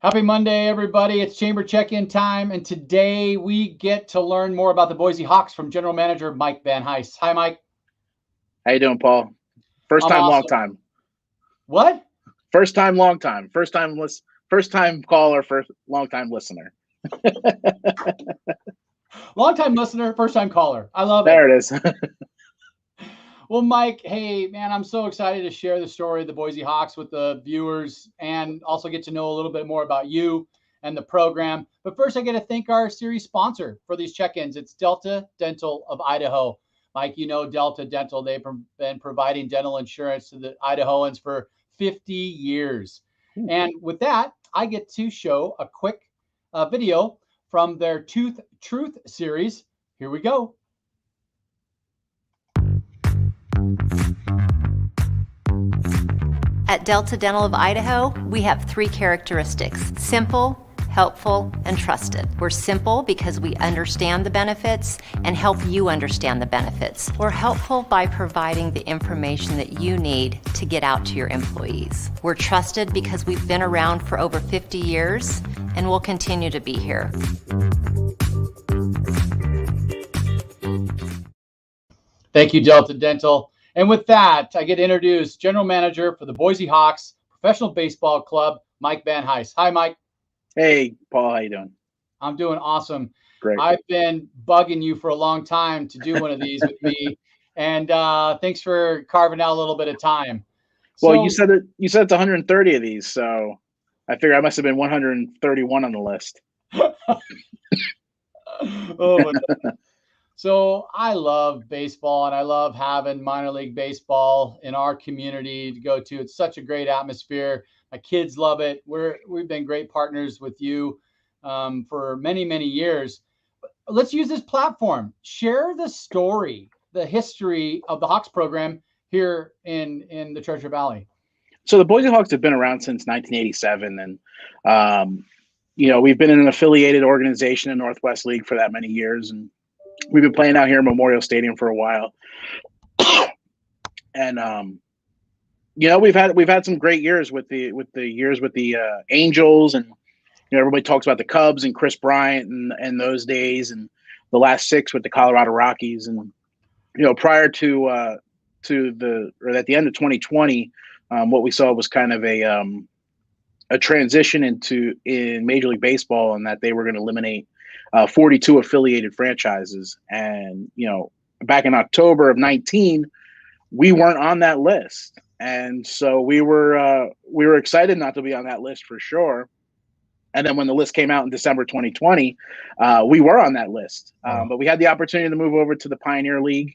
Happy Monday, everybody. It's Chamber Check-In time, and today we get to learn more about the Boise Hawks from General Manager Mike Van Hise. Hi, Mike. How you doing, Paul? First I'm time, long awesome. time. What? First time, long time. First time caller, first long time listener. Long-time listener, first-time caller. I love it. There it is. Well, Mike, hey, man, I'm so excited to share the story of the Boise Hawks with the viewers and also get to know a little bit more about you and the program. But first, I got to thank our series sponsor for these check-ins. It's Delta Dental of Idaho. Mike, you know Delta Dental. They've been providing dental insurance to the Idahoans for 50 years. And with that, I get to show a quick video from their Tooth Truth series. Here we go. At Delta Dental of Idaho, we have 3 characteristics: simple, helpful, and trusted. We're simple because we understand the benefits and help you understand the benefits. We're helpful by providing the information that you need to get out to your employees. We're trusted because we've been around for over 50 years and will continue to be here. Thank you, Delta Dental. And with that, I get introduced General Manager for the Boise Hawks Professional Baseball Club, Mike Van Hise. Hi, Mike. Hey, Paul. How you doing? I'm doing awesome. Great. I've been bugging you for a long time to do one of these with me, and thanks for carving out a little bit of time. Well, you said it's 130 of these, so I figure I must have been 131 on the list. Oh my God. So I love baseball, and I love having minor league baseball in our community to go to. It's such a great atmosphere. My kids love it. We've been great partners with you for many, many years. Let's use this platform. Share the story, the history of the Hawks program here in the Treasure Valley. So the Boise Hawks have been around since 1987, and we've been in an affiliated organization in Northwest League for that many years, and we've been playing out here in Memorial Stadium for a while. And we've had some great years with the Angels, and everybody talks about the Cubs and Chris Bryant and those days, and the last 6 with the Colorado Rockies. And prior to at the end of 2020, what we saw was kind of a transition in Major League Baseball, and that they were going to eliminate 42 affiliated franchises. And back in October of 19, we weren't on that list, and so we were excited not to be on that list for sure. And then when the list came out in December 2020, we were on that list, but we had the opportunity to move over to the Pioneer League.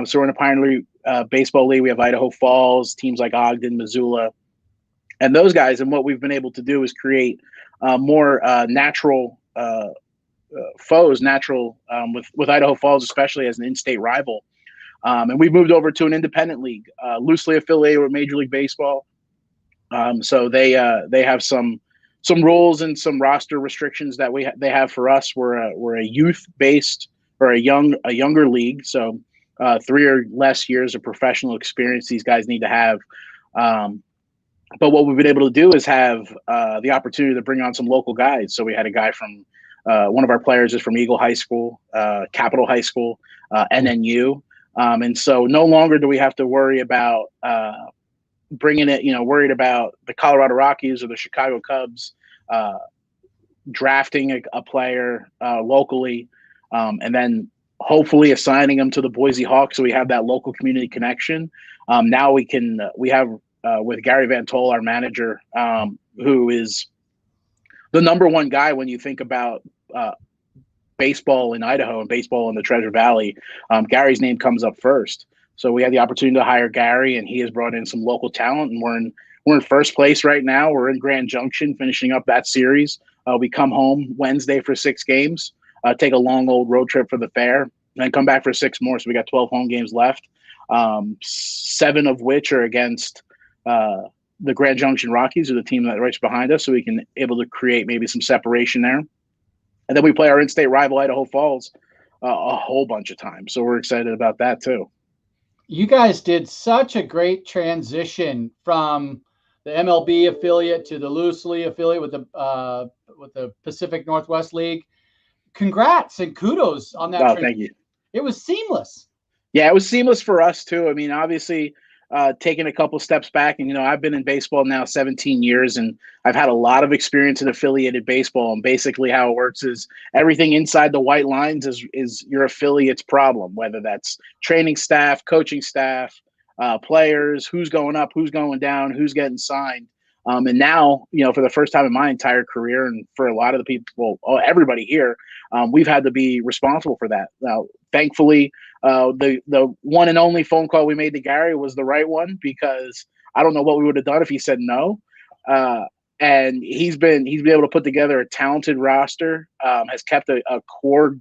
So we're in a Pioneer Baseball League. We have Idaho Falls, teams like Ogden, Missoula, and those guys. And what we've been able to do is create more natural foes, with Idaho Falls, especially as an in-state rival. And we've moved over to an independent league, loosely affiliated with Major League Baseball. So they have some rules and some roster restrictions that they have for us. We're a youth-based or a younger league, so 3 or less years of professional experience these guys need to have. But what we've been able to do is have the opportunity to bring on some local guys. So we had a guy from one of our players is from Eagle High School, Capital High School, NNU. And so no longer do we have to worry about worried about the Colorado Rockies or the Chicago Cubs drafting a player locally, and then hopefully assigning them to the Boise Hawks. So we have that local community connection. Now we have with Gary Van Tol, our manager, who is the number one guy when you think about baseball in Idaho and baseball in the Treasure Valley. Gary's name comes up first. So we had the opportunity to hire Gary, and he has brought in some local talent, and we're in first place right now. We're in Grand Junction finishing up that series. We come home Wednesday for 6 games, take a long old road trip for the fair, and then come back for 6 more. So we got 12 home games left, 7 of which are against the Grand Junction Rockies, or the team that race behind us, so we can able to create maybe some separation there. And then we play our in-state rival Idaho Falls a whole bunch of times. So we're excited about that too. You guys did such a great transition from the MLB affiliate to the loosely affiliate with the Pacific Northwest League. Congrats and kudos on that. Oh, thank you. It was seamless. Yeah, it was seamless for us too. I mean, obviously, taking a couple steps back, and I've been in baseball now 17 years, and I've had a lot of experience in affiliated baseball. And basically, how it works is everything inside the white lines is your affiliate's problem, whether that's training staff, coaching staff, players, who's going up, who's going down, who's getting signed. And now, for the first time in my entire career, and for a lot of the people, everybody here, we've had to be responsible for that. Now, thankfully, the one and only phone call we made to Gary was the right one, because I don't know what we would have done if he said no. And he's been able to put together a talented roster, has kept a core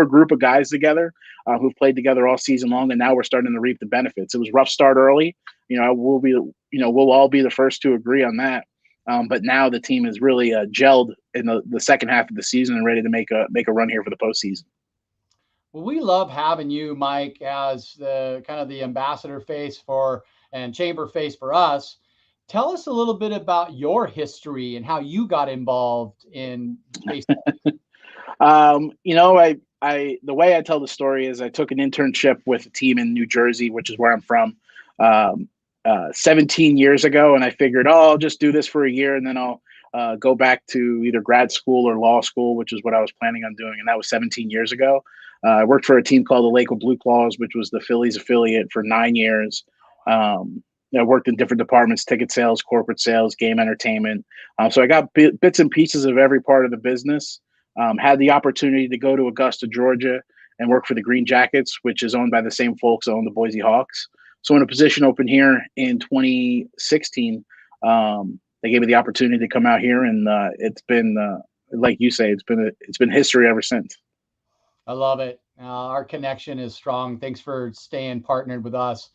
group of guys together who've played together all season long, and now we're starting to reap the benefits. It was a rough start early. We'll all be the first to agree on that. But now the team is really gelled in the second half of the season and ready to make a run here for the postseason. Well, we love having you, Mike, as the kind of the ambassador face and chamber face for us. Tell us a little bit about your history and how you got involved in baseball. The way I tell the story is I took an internship with a team in New Jersey, which is where I'm from, 17 years ago. And I figured, I'll just do this for a year and then I'll go back to either grad school or law school, which is what I was planning on doing. And that was 17 years ago. I worked for a team called the Lakewood Blue Claws, which was the Phillies affiliate, for 9 years. I worked in different departments: ticket sales, corporate sales, game entertainment. So I got bits and pieces of every part of the business. Had the opportunity to go to Augusta, Georgia, and work for the Green Jackets, which is owned by the same folks that own the Boise Hawks. So when a position opened here in 2016, they gave me the opportunity to come out here, and it's been, like you say, it's been history ever since. I love it. Our connection is strong. Thanks for staying partnered with us.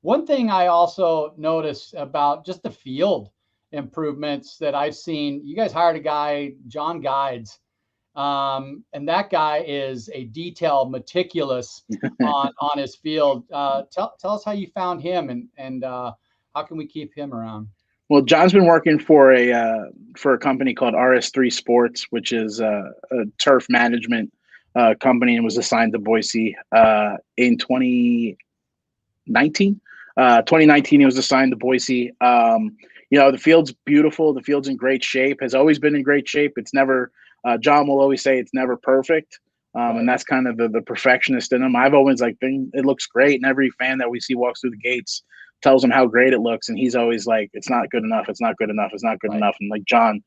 One thing I also noticed about just the field improvements that I've seen, you guys hired a guy, John Guides, and that guy is a detail meticulous on his field. Tell us how you found him, and how can we keep him around? Well, John's been working for a company called RS3 Sports, which is a turf management company, and was assigned to Boise in 2019. 2019, he was assigned to Boise. The field's beautiful. The field's in great shape. Has always been in great shape. It's never. John will always say it's never perfect, and that's kind of the perfectionist in him. I've always it looks great, and every fan that we see walks through the gates tells him how great it looks, and he's always like, it's not good enough. It's not good enough. It's not good enough. And like, John,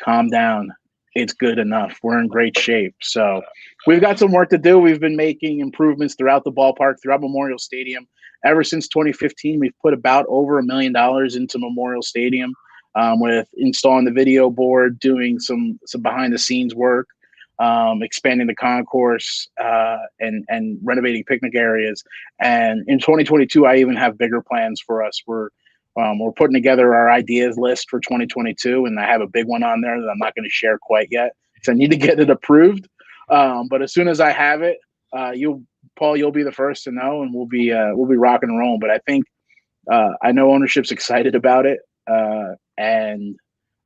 calm down. It's good enough. We're in great shape. So we've got some work to do. We've been making improvements throughout the ballpark, throughout Memorial Stadium. Ever since 2015, we've put about over $1 million into Memorial Stadium, with installing the video board, doing some behind the scenes work, expanding the concourse, and renovating picnic areas. And in 2022, I even have bigger plans for us. We're putting together our ideas list for 2022, and I have a big one on there that I'm not going to share quite yet, so I need to get it approved. But as soon as I have it, Paul, you'll be the first to know, and we'll be rocking and rolling. But I think I know ownership's excited about it, and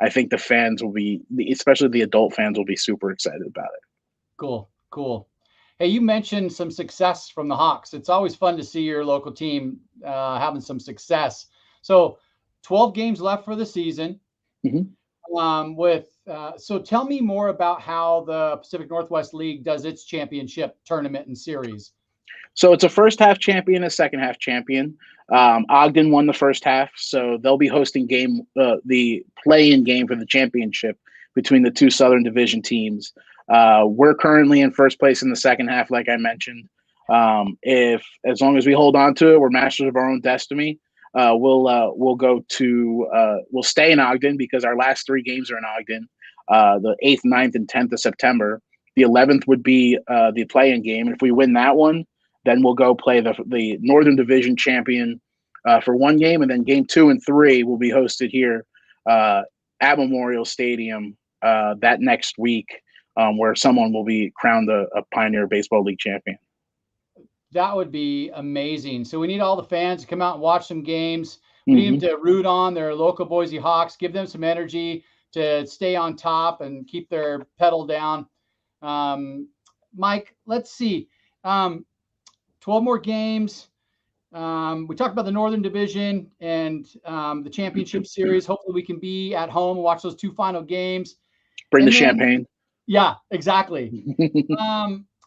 I think the fans will be, especially the adult fans, will be super excited about it. Cool. Hey, you mentioned some success from the Hawks. It's always fun to see your local team having some success. So 12 games left for the season. Mm-hmm. So tell me more about how the Pacific Northwest League does its championship tournament and series. So it's a first half champion, a second half champion. Ogden won the first half, so they'll be hosting the play-in game for the championship between the two Southern Division teams. We're currently in first place in the second half, like I mentioned. As long as we hold on to it, we're masters of our own destiny. We'll stay in Ogden because our last 3 games are in Ogden. The 8th, 9th, and 10th of September. The 11th would be the play-in game. And if we win that one, then we'll go play the Northern Division champion for 1 game, and then game 2 and 3 will be hosted here at Memorial Stadium that next week, where someone will be crowned a Pioneer Baseball League champion. That would be amazing. So we need all the fans to come out and watch some games. We need them to root on their local Boise Hawks, give them some energy to stay on top and keep their pedal down. Mike, let's see. 12 more games. We talked about the Northern Division and the championship series. Hopefully we can be at home and watch those 2 final games. Bring the champagne. Yeah, exactly.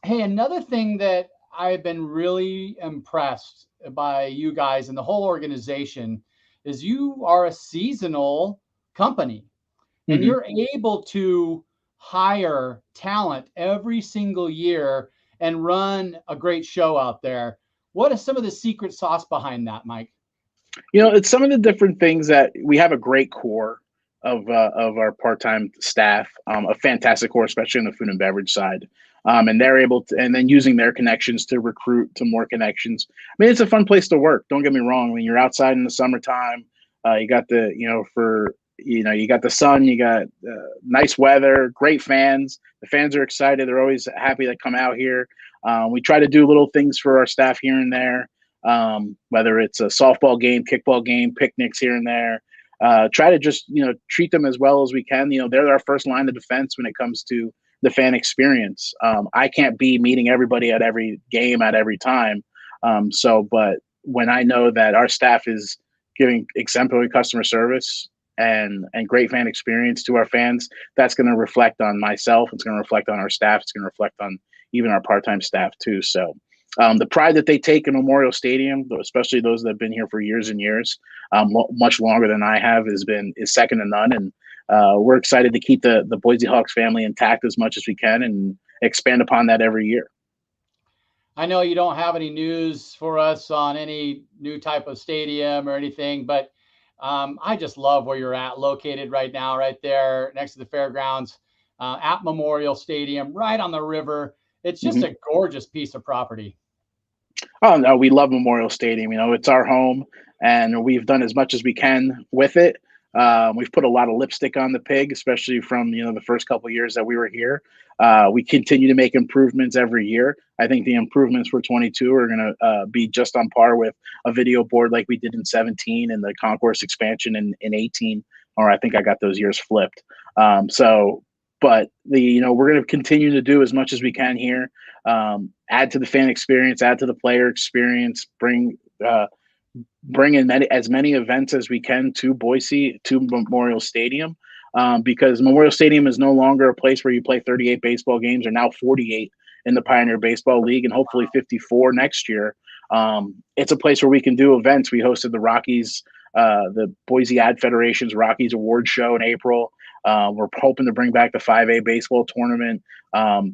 Hey, another thing that I've been really impressed by you guys and the whole organization is you are a seasonal company and you're able to hire talent every single year and run a great show out there. What is some of the secret sauce behind that, Mike? It's some of the different things that we have a great core of our part-time staff, a fantastic core, especially on the food and beverage side. And they're able to, and then using their connections to recruit to more connections. I mean, it's a fun place to work. Don't get me wrong. When you're outside in the summertime, you got the, you got the sun, you got nice weather, great fans. The fans are excited. They're always happy to come out here. We try to do little things for our staff here and there, whether it's a softball game, kickball game, picnics here and there. Try to just, treat them as well as we can. They're our first line of defense when it comes to the fan experience. I can't be meeting everybody at every game at every time. But when I know that our staff is giving exemplary customer service and great fan experience to our fans, that's going to reflect on myself. It's going to reflect on our staff. It's going to reflect on even our part-time staff too. So the pride that they take in Memorial Stadium, especially those that have been here for years and years, much longer than I have, is second to none. And we're excited to keep the Boise Hawks family intact as much as we can and expand upon that every year. I know you don't have any news for us on any new type of stadium or anything, but I just love where you're located right now, right there next to the fairgrounds, at Memorial Stadium, right on the river. It's just a gorgeous piece of property. Oh, no, we love Memorial Stadium. It's our home, and we've done as much as we can with it. We've put a lot of lipstick on the pig, especially from, the first couple of years that we were here. We continue to make improvements every year. I think the improvements for 22 are going to be just on par with a video board like we did in 17 and the concourse expansion in 18, or I think I got those years flipped. But we're going to continue to do as much as we can here. Add to the fan experience, add to the player experience, bring in as many events as we can to Boise, to Memorial Stadium, because Memorial Stadium is no longer a place where you play 38 baseball games, or now 48 in the Pioneer Baseball League, and hopefully 54 next year. It's a place where we can do events. We hosted the Rockies, the Boise Ad Federation's Rockies Award Show in April. We're hoping to bring back the 5A baseball tournament.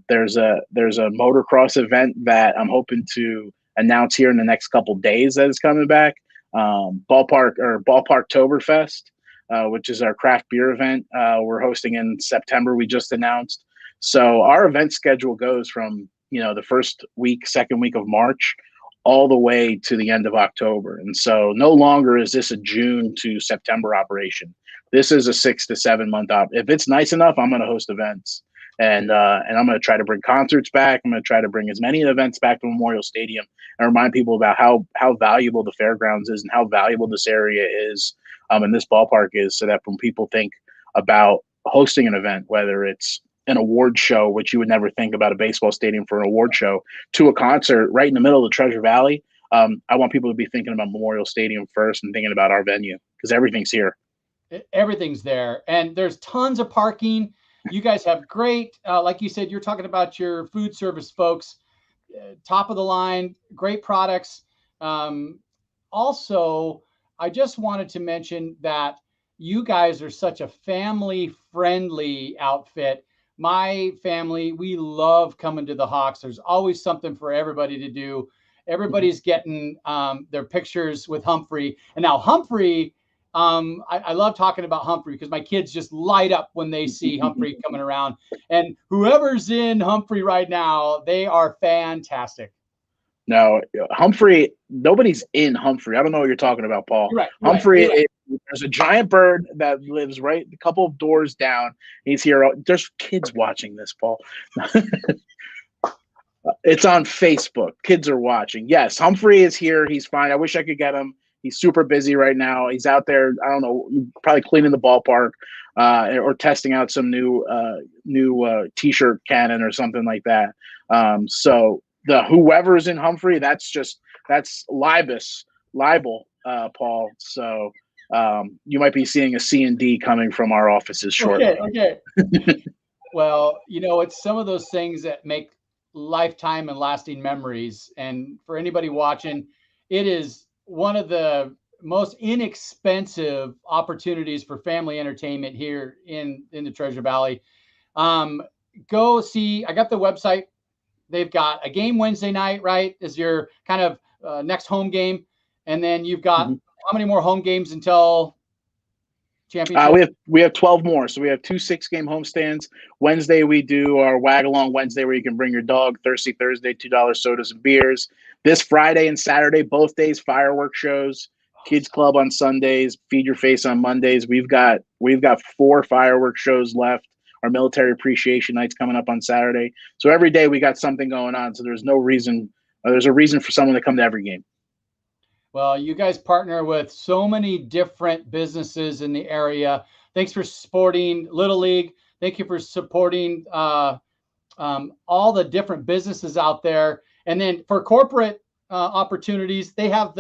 There's a motocross event that I'm hoping to announce here in the next couple days that is coming back. Ballparktoberfest, which is our craft beer event. We're hosting in September. We just announced. So our event schedule goes from, the first week, second week of March, all the way to the end of October. And so no longer is this a June to September operation. This is a 6 to 7 month op. If it's nice enough, I'm going to host events, and I'm going to try to bring concerts back. I'm going to try to bring as many events back to Memorial Stadium and remind people about how valuable the fairgrounds is and how valuable this area is, and this ballpark is, so that when people think about hosting an event, whether it's an award show, which you would never think about a baseball stadium for an award show, to a concert right in the middle of the Treasure Valley, I want people to be thinking about Memorial Stadium first and thinking about our venue, because everything's here. Everything's there, and there's tons of parking. You guys have great, like you said, you're talking about your food service folks, top of the line, great products. Also, I just wanted to mention that you guys are such a family-friendly outfit. My family, we love coming to the Hawks. There's always something for everybody to do. Everybody's getting their pictures with Humphrey. And now Humphrey, I love talking about Humphrey because my kids just light up when they see Humphrey coming around. And whoever's in Humphrey right now, they are fantastic. No, Humphrey, nobody's in Humphrey. I don't know what you're talking about, Paul. You're right, Humphrey, there's a giant bird that lives right a couple of doors down. He's here. There's kids watching this, Paul. It's on Facebook. Kids are watching. Yes, Humphrey is here. He's fine. I wish I could get him. He's super busy right now. He's out there, I don't know, probably cleaning the ballpark, or testing out some new t-shirt cannon or something like that. So the whoever's in Humphrey, that's libel, Paul. So you might be seeing a C&D coming from our offices shortly. Okay. Well, it's some of those things that make lifetime and lasting memories. And for anybody watching, it is one of the most inexpensive opportunities for family entertainment here in the Treasure Valley. Go see, I got the website. They've got a game Wednesday night, right? Is your kind of next home game. And then you've got how many more home games until championship? We have 12 more. So we have 2 6-game homestands. Wednesday, we do our Wag Along Wednesday, where you can bring your dog. Thirsty Thursday, $2 sodas and beers. This Friday and Saturday, both days, fireworks shows. Kids Club on Sundays, Feed Your Face on Mondays. We've got 4 fireworks shows left. Our military appreciation night's coming up on Saturday. So every day we got something going on. So there's no reason. There's a reason for someone to come to every game. Well, you guys partner with so many different businesses in the area. Thanks for supporting Little League. Thank you for supporting all the different businesses out there. And then for corporate opportunities, they have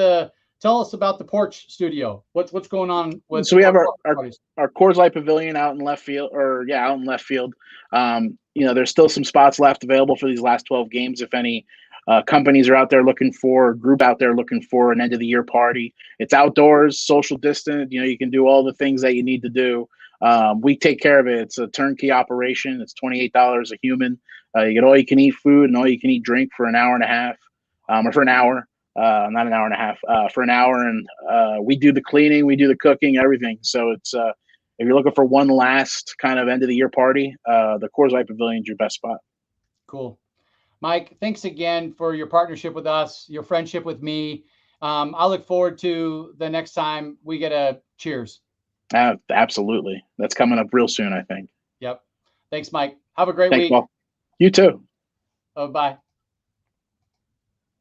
tell us about the Porch Studio. What's going on with? So we have our Coors Light Pavilion out in left field, out in left field. There's still some spots left available for these last 12 games. If any companies are out there looking for, group out there looking for an end of the year party, it's outdoors, social distant. You can do all the things that you need to do. We take care of it. It's a turnkey operation. It's $28 a human. You get all you can eat food and all you can eat drink for an hour and a half, or for an hour. Not an hour and a half, for an hour. And we do the cleaning, we do the cooking, everything. So it's, if you're looking for one last kind of end of the year party, the Coors Light Pavilion is your best spot. Cool. Mike, thanks again for your partnership with us, your friendship with me. I look forward to the next time we get a cheers. Absolutely. That's coming up real soon, I think. Yep. Thanks, Mike. Have a great week. Well, you too. Oh, bye.